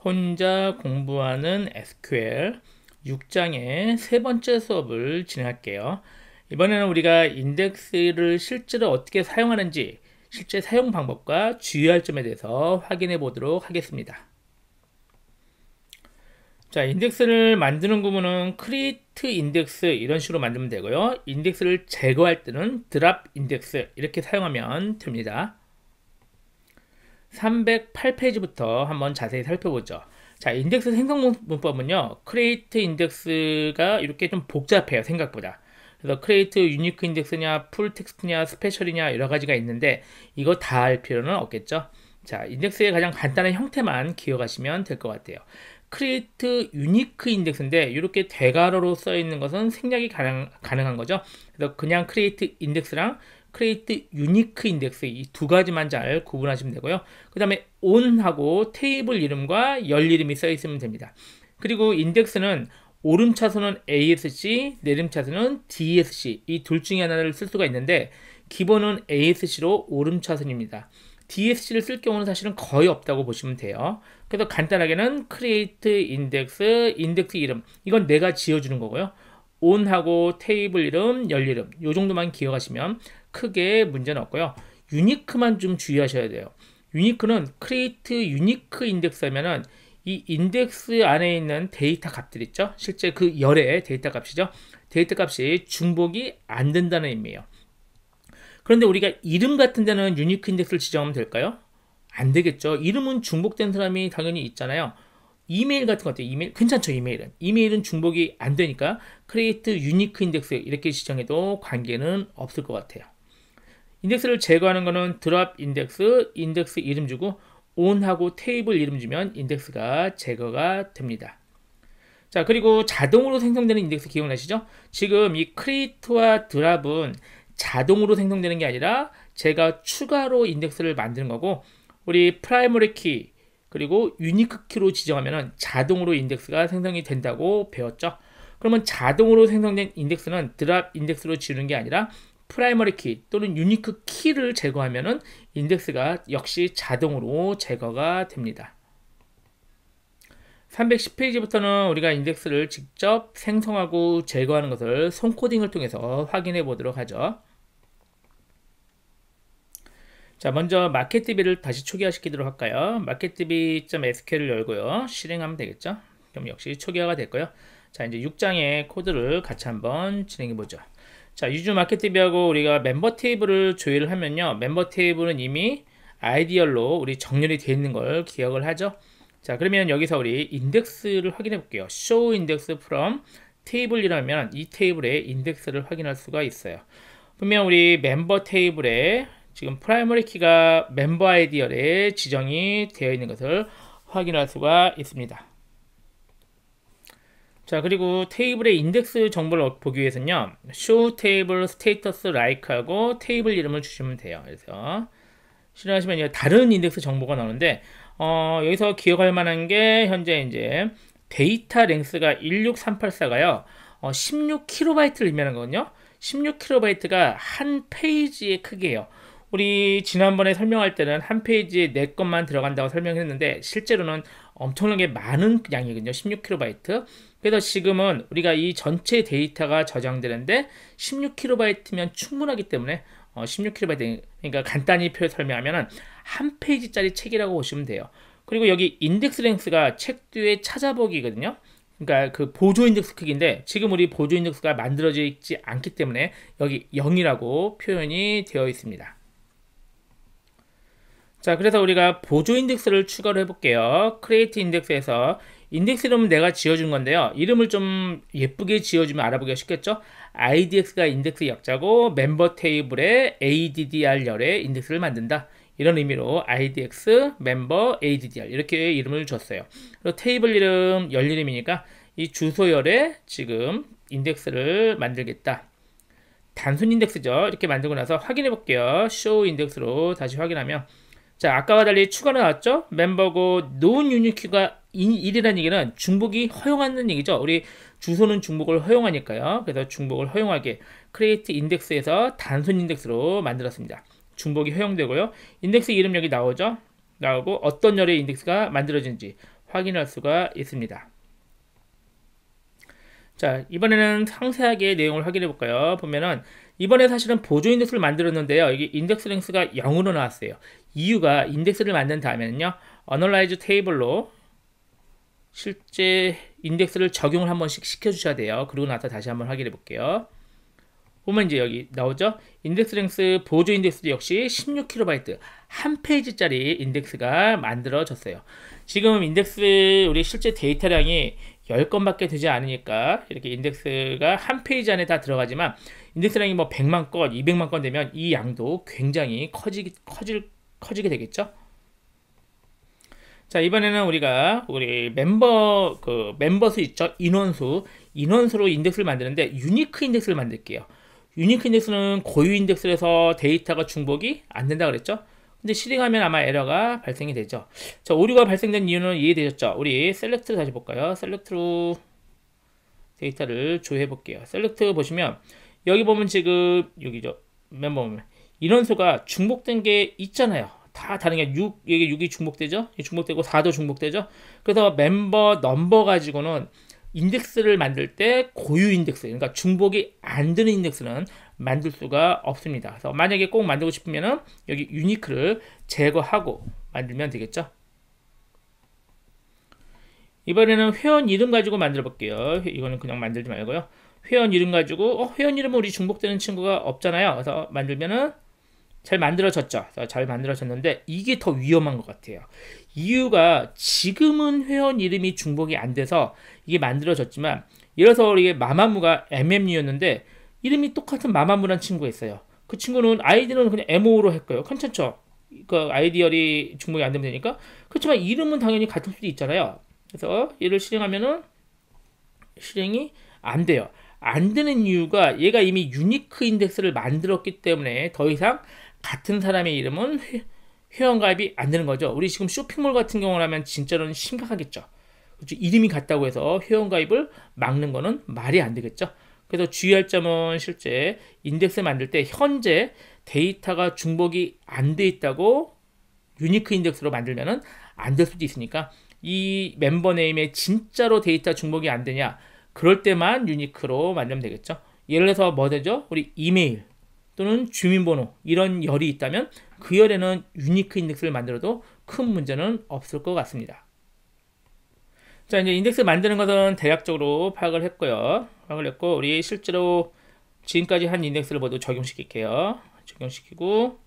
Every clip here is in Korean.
혼자 공부하는 SQL 6장의 세 번째 수업을 진행할게요. 이번에는 우리가 인덱스를 실제로 어떻게 사용하는지, 실제 사용 방법과 주의할 점에 대해서 확인해 보도록 하겠습니다. 자, 인덱스를 만드는 구문은 create index 이런 식으로 만들면 되고요. 인덱스를 제거할 때는 drop index 이렇게 사용하면 됩니다. 308페이지부터 한번 자세히 살펴보죠. 자, 인덱스 생성 문법은요, create index가 이렇게 좀 복잡해요, 생각보다. 그래서 create unique index냐, full text냐, special이냐 여러 가지가 있는데 이거 다 알 필요는 없겠죠. 자, 인덱스의 가장 간단한 형태만 기억하시면 될 것 같아요. create unique index인데 이렇게 대괄호로 써 있는 것은 생략이 가능한 거죠. 그래서 그냥 create index랑 create unique index 이 두 가지만 잘 구분하시면 되고요. 그 다음에 on하고 테이블 이름과 열 이름이 써 있으면 됩니다. 그리고 인덱스는 오름차순은 ASC, 내림차순은 DSC 이 둘 중에 하나를 쓸 수가 있는데 기본은 ASC로 오름차순입니다. DSC를 쓸 경우는 사실은 거의 없다고 보시면 돼요. 그래서 간단하게는 create index, 인덱스 이름 이건 내가 지어주는 거고요. on하고 테이블 이름, 열 이름 이 정도만 기억하시면 크게 문제는 없고요. 유니크만 좀 주의하셔야 돼요. 유니크는 create unique index 하면은 이 인덱스 안에 있는 데이터 값들 있죠. 실제 그 열의 데이터 값이죠. 데이터 값이 중복이 안 된다는 의미예요. 그런데 우리가 이름 같은 데는 유니크 인덱스를 지정하면 될까요? 안 되겠죠. 이름은 중복된 사람이 당연히 있잖아요. 이메일 같은 것 같아요. 이메일 괜찮죠. 이메일은 중복이 안 되니까 create unique index 이렇게 지정해도 관계는 없을 것 같아요. 인덱스를 제거하는 거는 drop index, 인덱스 이름 주고 on하고 테이블 이름 주면 인덱스가 제거가 됩니다. 자, 그리고 자동으로 생성되는 인덱스 기억나시죠? 지금 이 create와 drop은 자동으로 생성되는 게 아니라 제가 추가로 인덱스를 만드는 거고 우리 primary key 그리고 유니크 키로 지정하면 자동으로 인덱스가 생성이 된다고 배웠죠. 그러면 자동으로 생성된 인덱스는 drop 인덱스로 지우는 게 아니라 프라이머리 키 또는 유니크 키를 제거하면은 인덱스가 역시 자동으로 제거가 됩니다. 310페이지부터는 우리가 인덱스를 직접 생성하고 제거하는 것을 손코딩을 통해서 확인해 보도록 하죠. 자, 먼저 마켓DB를 다시 초기화시키도록 할까요? marketdb.sql을 열고요. 실행하면 되겠죠? 그럼 역시 초기화가 됐고요. 자, 이제 6장의 코드를 같이 한번 진행해 보죠. 자, 유즈 마켓DB하고 우리가 멤버 테이블을 조회를 하면요. 멤버 테이블은 이미 아이디얼로 우리 정렬이 되어 있는 걸 기억을 하죠. 자, 그러면 여기서 우리 인덱스를 확인해 볼게요. show index from table이라면 이 테이블의 인덱스를 확인할 수가 있어요. 보면 우리 멤버 테이블에 지금 프라이머리 키가 멤버 아이디얼에 지정이 되어 있는 것을 확인할 수가 있습니다. 자, 그리고 테이블의 인덱스 정보를 보기 위해서는요, show table status like 하고 테이블 이름을 주시면 돼요. 그래서 실행하시면 다른 인덱스 정보가 나오는데, 여기서 기억할 만한 게 현재 이제 데이터 랭스가 16384가요, 16kb를 의미하는 거거든요. 16kb가 한 페이지의 크기예요. 우리 지난번에 설명할 때는 한 페이지에 4것만 들어간다고 설명했는데 실제로는 엄청나게 많은 양이거든요. 16kb. 그래서 지금은 우리가 이 전체 데이터가 저장되는데 16kb면 충분하기 때문에 16kb 그러니까 간단히 설명하면 한 페이지짜리 책이라고 보시면 돼요. 그리고 여기 인덱스 랭스가 책 뒤에 찾아보기거든요. 그러니까 그 보조 인덱스 크기인데 지금 우리 보조 인덱스가 만들어져 있지 않기 때문에 여기 0이라고 표현이 되어 있습니다. 자, 그래서 우리가 보조 인덱스를 추가로 해볼게요. create 인덱스에서 인덱스 이름은 내가 지어준 건데요. 이름을 좀 예쁘게 지어주면 알아보기가 쉽겠죠? IDX가 인덱스 약자고 멤버 테이블에 ADDR 열에 인덱스를 만든다. 이런 의미로 IDX 멤버 ADDR 이렇게 이름을 줬어요. 그리고 테이블 이름 열 이름이니까 이 주소열에 지금 인덱스를 만들겠다. 단순 인덱스죠. 이렇게 만들고 나서 확인해 볼게요. show 인덱스로 다시 확인하면 자, 아까와 달리 추가로 나왔죠? 멤버고 known unique가 1이라는 얘기는 중복이 허용하는 얘기죠. 우리 주소는 중복을 허용하니까요. 그래서 중복을 허용하게 create index에서 단순 인덱스로 만들었습니다. 중복이 허용되고요. 인덱스 이름 여기 나오죠? 나오고 어떤 열의 인덱스가 만들어진지 확인할 수가 있습니다. 자, 이번에는 상세하게 내용을 확인해 볼까요? 보면은 이번에 사실은 보조 인덱스를 만들었는데요. 여기 인덱스 랭스가 0으로 나왔어요. 이유가 인덱스를 만든 다음에는요, 어널라이즈 테이블로 실제 인덱스를 적용을 한 번씩 시켜주셔야 돼요. 그리고 나서 다시 한번 확인해 볼게요. 보면 이제 여기 나오죠? 인덱스 랭스 보조 인덱스 역시 16KB 한 페이지짜리 인덱스가 만들어졌어요. 지금 인덱스 우리 실제 데이터량이 10건밖에 되지 않으니까 이렇게 인덱스가 한 페이지 안에 다 들어가지만 인덱스량이 뭐 100만 건, 200만 건 되면 이 양도 굉장히 커지게 되겠죠? 자, 이번에는 우리가 우리 멤버수 있죠? 인원수로 인덱스를 만드는데 유니크 인덱스를 만들게요. 유니크 인덱스는 고유 인덱스에서 데이터가 중복이 안 된다 그랬죠? 근데 실행하면 아마 에러가 발생이 되죠. 자, 오류가 발생된 이유는 이해되셨죠? 우리 셀렉트를 다시 볼까요? 셀렉트로 데이터를 조회해 볼게요. 셀렉트 보시면 여기 보면 지금 여기죠. 멤버 보면 인원수가 중복된 게 있잖아요. 다 다른 게 6, 여기 6이 중복되죠? 중복되고 4도 중복되죠? 그래서 멤버 넘버 가지고는 인덱스를 만들 때 고유 인덱스, 그러니까 중복이 안 되는 인덱스는 만들 수가 없습니다. 그래서 만약에 꼭 만들고 싶으면은 여기 유니크를 제거하고 만들면 되겠죠. 이번에는 회원 이름 가지고 만들어 볼게요. 이거는 그냥 만들지 말고요. 회원 이름 가지고 회원 이름은 우리 중복되는 친구가 없잖아요. 그래서 만들면은 잘 만들어졌죠. 잘 만들어졌는데 이게 더 위험한 것 같아요. 이유가 지금은 회원 이름이 중복이 안 돼서 이게 만들어졌지만 예를 들어서 이게 마마무가 MMU였는데 이름이 똑같은 마마무란 친구가 있어요. 그 친구는 아이디는 그냥 MO로 했고요. 괜찮죠? 그 아이디얼이 중복이 안 되면 되니까. 그렇지만 이름은 당연히 같을 수도 있잖아요. 그래서 얘를 실행하면은 실행이 안 돼요. 안 되는 이유가 얘가 이미 유니크 인덱스를 만들었기 때문에 더 이상 같은 사람의 이름은 회원가입이 안 되는 거죠. 우리 지금 쇼핑몰 같은 경우라면 진짜로는 심각하겠죠. 그렇죠? 이름이 같다고 해서 회원가입을 막는 거는 말이 안 되겠죠. 그래서 주의할 점은 실제 인덱스 만들 때 현재 데이터가 중복이 안 돼 있다고 유니크 인덱스로 만들면은 안 될 수도 있으니까 이 멤버 네임에 진짜로 데이터 중복이 안 되냐, 그럴 때만 유니크로 만들면 되겠죠. 예를 들어서 뭐 되죠? 우리 이메일 또는 주민번호 이런 열이 있다면 그 열에는 유니크 인덱스를 만들어도 큰 문제는 없을 것 같습니다. 자, 이제 인덱스 만드는 것은 대략적으로 파악을 했고요. 파악을 했고 우리 실제로 지금까지 한 인덱스를 모두 적용시킬게요. 적용시키고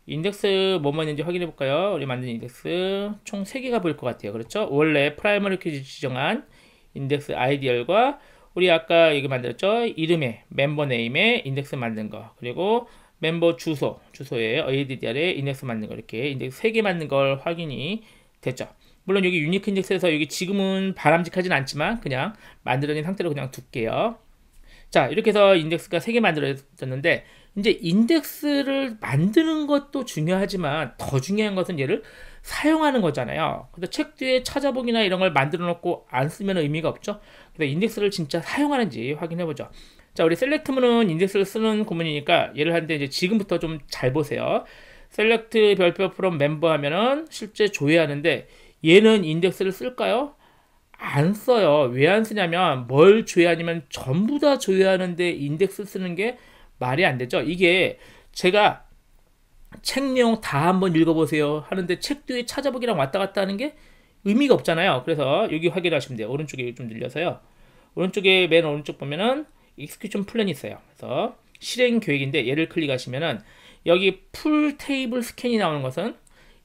인덱스 뭐뭐 있는지 확인해 볼까요? 우리 만든 인덱스 총 3개가 보일 것 같아요. 그렇죠? 원래 프라이머리 퀴즈 지정한 인덱스 아이디얼과 우리 아까 여기 만들었죠? 이름에 멤버 네임에 인덱스 만든 거, 그리고 멤버 주소에 addr에 인덱스 만든 거, 이렇게 인덱스 3개 만든 걸 확인이 됐죠. 물론 여기 유니크 인덱스에서 여기 지금은 바람직하진 않지만 그냥 만들어진 상태로 그냥 둘게요. 자, 이렇게 해서 인덱스가 3개 만들어졌는데 이제 인덱스를 만드는 것도 중요하지만 더 중요한 것은 얘를 사용하는 거잖아요. 근데 책 뒤에 찾아보기나 이런 걸 만들어 놓고 안 쓰면 의미가 없죠. 그래서 인덱스를 진짜 사용하는지 확인해 보죠. 자, 우리 셀렉트문은 인덱스를 쓰는 구문이니까 얘를 하는데 이제 지금부터 좀 잘 보세요. 셀렉트 별표 프롬 멤버 하면은 실제 조회하는데 얘는 인덱스를 쓸까요? 안 써요. 왜 안 쓰냐면 뭘 조회하냐면 전부 다 조회하는데 인덱스 쓰는 게 말이 안 되죠. 이게 제가 책 내용 다 한번 읽어보세요 하는데 책 뒤에 찾아보기랑 왔다 갔다 하는 게 의미가 없잖아요. 그래서 여기 확인하시면 돼요. 오른쪽에 좀 늘려서요. 오른쪽에 맨 오른쪽 보면은 execution 플랜이 있어요. 그래서 실행 계획인데 얘를 클릭하시면은 여기 풀 테이블 스캔이 나오는 것은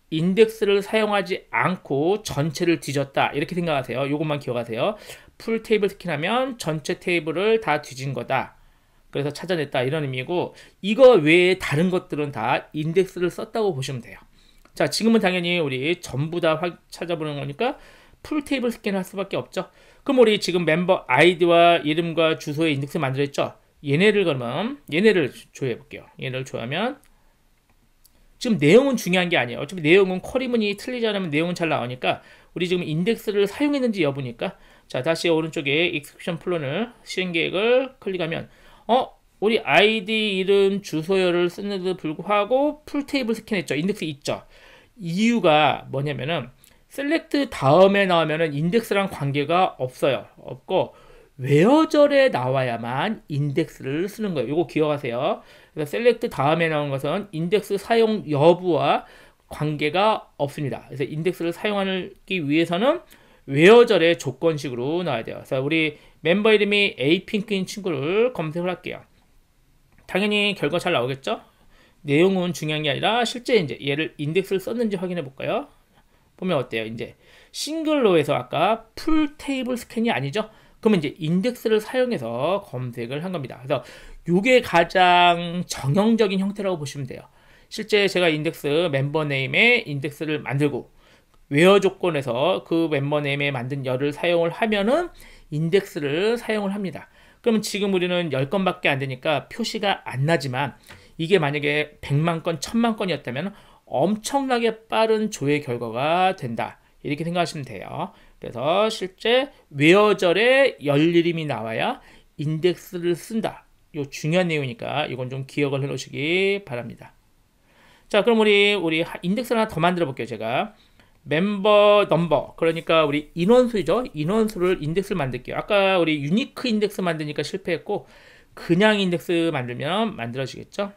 인덱스를 사용하지 않고 전체를 뒤졌다 이렇게 생각하세요. 이것만 기억하세요. 풀 테이블 스캔하면 전체 테이블을 다 뒤진 거다. 그래서 찾아냈다 이런 의미고, 이거 외에 다른 것들은 다 인덱스를 썼다고 보시면 돼요. 자, 지금은 당연히 우리 전부 다 찾아보는 거니까 풀 테이블 스캔을 할 수밖에 없죠. 그럼 우리 지금 멤버 아이디와 이름과 주소의 인덱스 만들었죠. 얘네를 그러면 얘네를 조회해 볼게요. 얘네를 조회하면 지금 내용은 중요한 게 아니에요. 어차피 내용은 쿼리문이 틀리지 않으면 내용은 잘 나오니까 우리 지금 인덱스를 사용했는지 여부니까. 자, 다시 오른쪽에 execution 플랜을 실행 계획을 클릭하면 우리 아이디, 이름, 주소열을 쓰는데도 불구하고 풀 테이블 스캔했죠. 인덱스 있죠. 이유가 뭐냐면은 셀렉트 다음에 나오면은 인덱스랑 관계가 없어요. 없고 웨어절에 나와야만 인덱스를 쓰는 거예요. 이거 기억하세요. 그래서 셀렉트 다음에 나온 것은 인덱스 사용 여부와 관계가 없습니다. 그래서 인덱스를 사용하기 위해서는 웨어절의 조건식으로 나와야 돼요. 그래서 우리 멤버 이름이 에이핑크인 친구를 검색을 할게요. 당연히 결과 잘 나오겠죠? 내용은 중요한 게 아니라 실제 이제 얘를 인덱스를 썼는지 확인해 볼까요? 보면 어때요? 이제 싱글로에서 아까 풀 테이블 스캔이 아니죠? 그러면 이제 인덱스를 사용해서 검색을 한 겁니다. 그래서 이게 가장 정형적인 형태라고 보시면 돼요. 실제 제가 인덱스 멤버 네임에 인덱스를 만들고 웨어 조건에서 그 멤버 네임에 만든 열을 사용을 하면은 인덱스를 사용을 합니다. 그러면 지금 우리는 10건밖에 안 되니까 표시가 안 나지만 이게 만약에 100만 건, 1000만 건이었다면 엄청나게 빠른 조회 결과가 된다. 이렇게 생각하시면 돼요. 그래서 실제 웨어절에 열일임이 나와야 인덱스를 쓴다. 이 중요한 내용이니까 이건 좀 기억을 해 놓으시기 바랍니다. 자, 그럼 우리 인덱스를 하나 더 만들어 볼게요. 제가 멤버 넘버, 그러니까 우리 인원수죠. 인원수를 인덱스를 만들게요. 아까 우리 유니크 인덱스 만드니까 실패했고 그냥 인덱스 만들면 만들어지겠죠.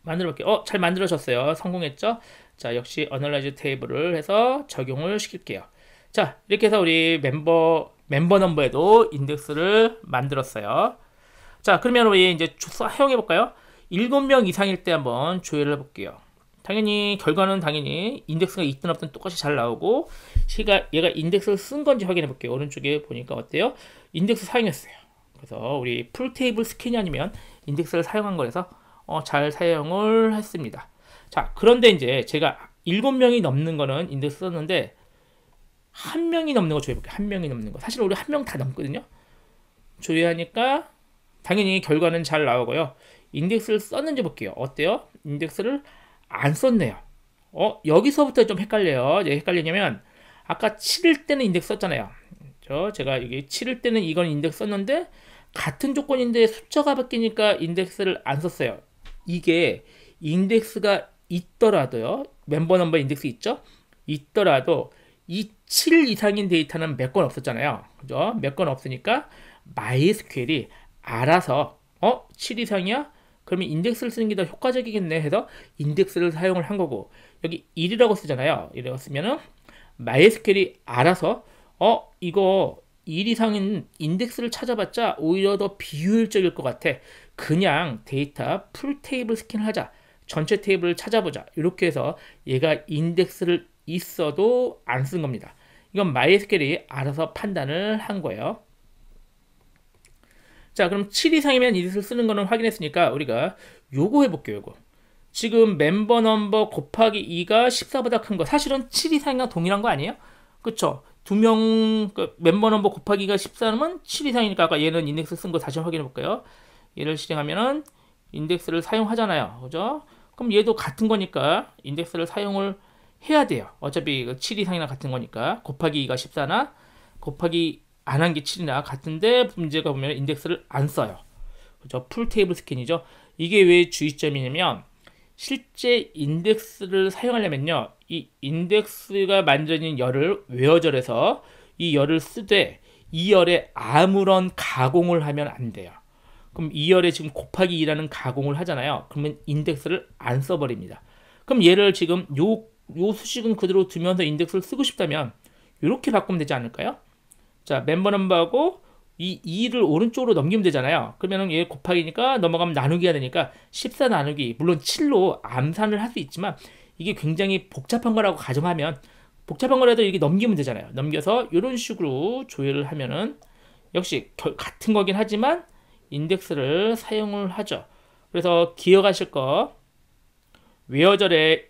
만들어 볼게요. 잘 만들어졌어요. 성공했죠. 자, 역시 어널라이즈 테이블을 해서 적용을 시킬게요. 자, 이렇게 해서 우리 멤버 넘버에도 인덱스를 만들었어요. 자, 그러면 우리 이제 사용해 볼까요? 7명 이상일 때 한번 조회를 해 볼게요. 당연히 결과는 당연히 인덱스가 있든 없든 똑같이 잘 나오고 얘가 인덱스를 쓴 건지 확인해 볼게요. 오른쪽에 보니까 어때요? 인덱스 사용했어요. 그래서 우리 풀 테이블 스캔이 아니면 인덱스를 사용한 거라서 잘 사용을 했습니다. 자, 그런데 이제 제가 7명이 넘는 거는 인덱스 썼는데 1명이 넘는 거 조회해볼게요. 1명이 넘는 거. 사실 우리 1명 다 넘거든요. 조회하니까 당연히 결과는 잘 나오고요. 인덱스를 썼는지 볼게요. 어때요? 인덱스를 안 썼네요. 여기서부터 좀 헷갈려요. 왜 헷갈리냐면 아까 7일 때는 인덱스 썼잖아요. 제가 여기 7일 때는 이건 인덱스 썼는데 같은 조건인데 숫자가 바뀌니까 인덱스를 안 썼어요. 이게 인덱스가 있더라도요. 멤버 넘버 인덱스 있죠? 있더라도 이 7 이상인 데이터는 몇 건 없었잖아요. 그죠? 몇 건 없으니까 MySQL이 알아서 7 이상이야? 그러면 인덱스를 쓰는 게 더 효과적이겠네 해서 인덱스를 사용을 한 거고 여기 1이라고 쓰잖아요. 이라고 쓰면은 MySQL이 알아서 이거 1 이상인 인덱스를 찾아봤자 오히려 더 비효율적일 것 같아. 그냥 데이터 풀 테이블 스캔을 하자. 전체 테이블을 찾아보자. 이렇게 해서 얘가 인덱스를 있어도 안 쓴 겁니다. 이건 MySQL이 알아서 판단을 한 거예요. 자, 그럼 7 이상이면 인덱스를 쓰는 거는 확인했으니까 우리가 요거 해볼게요. 요거. 지금 멤버 넘버 곱하기 2가 14보다 큰 거. 사실은 7 이상이랑 동일한 거 아니에요? 그쵸? 2명 멤버 넘버 곱하기가 14면 7 이상이니까 아까 얘는 인덱스 쓴 거 다시 확인해 볼까요? 얘를 실행하면은 인덱스를 사용하잖아요. 그죠? 그럼 얘도 같은 거니까 인덱스를 사용을 해야 돼요. 어차피 7 이상이나 같은 거니까 곱하기 2가 14나 곱하기 안 한 게 7이나 같은데 문제가 보면 인덱스를 안 써요. 그죠? 풀 테이블 스캔이죠. 이게 왜 주의점이냐면 실제 인덱스를 사용하려면요. 이 인덱스가 만들어진 열을 웨어절에서 이 열을 쓰되 이 열에 아무런 가공을 하면 안 돼요. 그럼 이 열에 지금 곱하기 2라는 가공을 하잖아요. 그러면 인덱스를 안 써버립니다. 그럼 얘를 지금 요 수식은 그대로 두면서 인덱스를 쓰고 싶다면 이렇게 바꾸면 되지 않을까요? 자, 멤버 넘버하고 이 2를 오른쪽으로 넘기면 되잖아요. 그러면 얘 곱하기니까 넘어가면 나누기가 되니까 14 나누기, 물론 7로 암산을 할 수 있지만 이게 굉장히 복잡한 거라고 가정하면 복잡한 거라도 이렇게 넘기면 되잖아요. 넘겨서 이런 식으로 조회를 하면은 역시 같은 거긴 하지만 인덱스를 사용을 하죠. 그래서 기억하실 거 웨어절에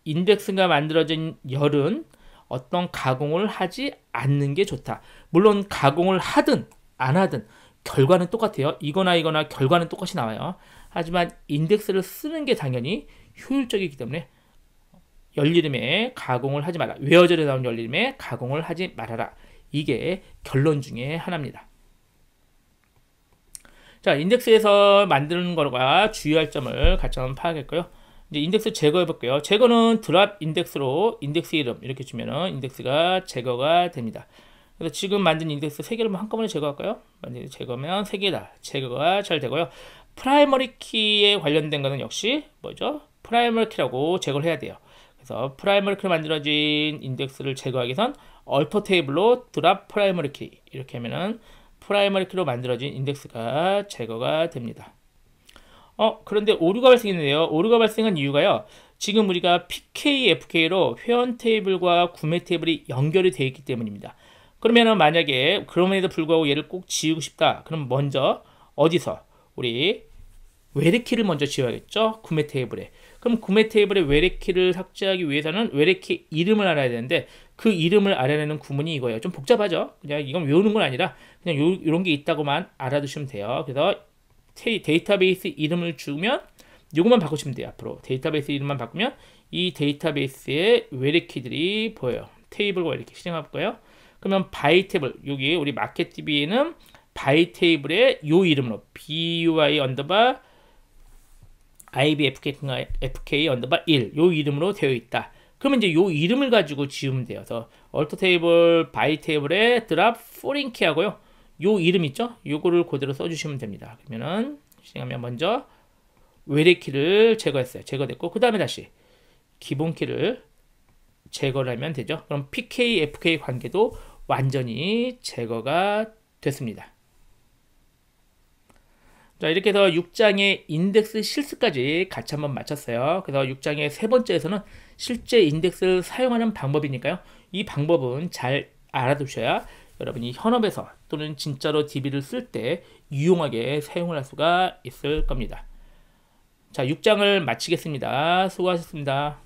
인덱스가 만들어진 열은 어떤 가공을 하지 않는 게 좋다. 물론 가공을 하든 안 하든 결과는 똑같아요. 이거나 결과는 똑같이 나와요. 하지만 인덱스를 쓰는 게 당연히 효율적이기 때문에 열이름에 가공을 하지 마라. 웨어절에 나온 열이름에 가공을 하지 말아라. 이게 결론 중에 하나입니다. 자, 인덱스에서 만드는 거가 주의할 점을 같이 한번 파악했고요. 이제 인덱스 제거해 볼게요. 제거는 드랍 인덱스로 인덱스 이름 이렇게 주면은 인덱스가 제거가 됩니다. 그래서 지금 만든 인덱스 3개를 한꺼번에 제거할까요? 만약에 제거면 3개다. 제거가 잘 되고요. 프라이머리 키에 관련된 거는 역시 뭐죠? 프라이머리 키라고 제거를 해야 돼요. 그래서 프라이머리 키로 만들어진 인덱스를 제거하기 위해선 얼터 테이블로 드랍 프라이머리 키 이렇게 하면은 프라이머리 키로 만들어진 인덱스가 제거가 됩니다. 그런데 오류가 발생했는데요. 오류가 발생한 이유가요. 지금 우리가 PK, FK로 회원 테이블과 구매 테이블이 연결이 되어 있기 때문입니다. 그러면은 만약에 그럼에도 불구하고 얘를 꼭 지우고 싶다. 그럼 먼저 어디서 우리 외래키를 먼저 지워야겠죠. 구매 테이블에. 그럼 구매 테이블에 외래키를 삭제하기 위해서는 외래키 이름을 알아야 되는데 그 이름을 알아내는 구문이 이거예요. 좀 복잡하죠. 그냥 이건 외우는 건 아니라 그냥 이런 게 있다고만 알아두시면 돼요. 그래서 데이터베이스 이름을 주면 이것만 바꾸시면 돼요. 앞으로 데이터베이스 이름만 바꾸면 이 데이터베이스의 외래키들이 보여요. 테이블과 이렇게 실행할 거예요. 그러면 바이 테이블 여기 우리 마켓DB에는 바이 테이블의 요 이름으로 BUI 언더바 IBFK 언더바 1 요 이름으로 되어 있다. 그러면 이제 요 이름을 가지고 지우면 돼요. 그래서 얼터 테이블 바이 테이블에 드랍 포린 키 하고요. 요 이름 있죠? 요거를 그대로 써주시면 됩니다. 그러면은 실행하면 먼저 외래키를 제거했어요. 제거됐고 그 다음에 다시 기본 키를 제거를 하면 되죠. 그럼 PK, FK 관계도 완전히 제거가 됐습니다. 자, 이렇게 해서 6장의 인덱스 실습까지 같이 한번 마쳤어요. 그래서 6장의 세 번째에서는 실제 인덱스를 사용하는 방법이니까요. 이 방법은 잘 알아두셔야 여러분이 현업에서 또는 진짜로 DB를 쓸 때 유용하게 사용을 할 수가 있을 겁니다. 자, 6장을 마치겠습니다. 수고하셨습니다.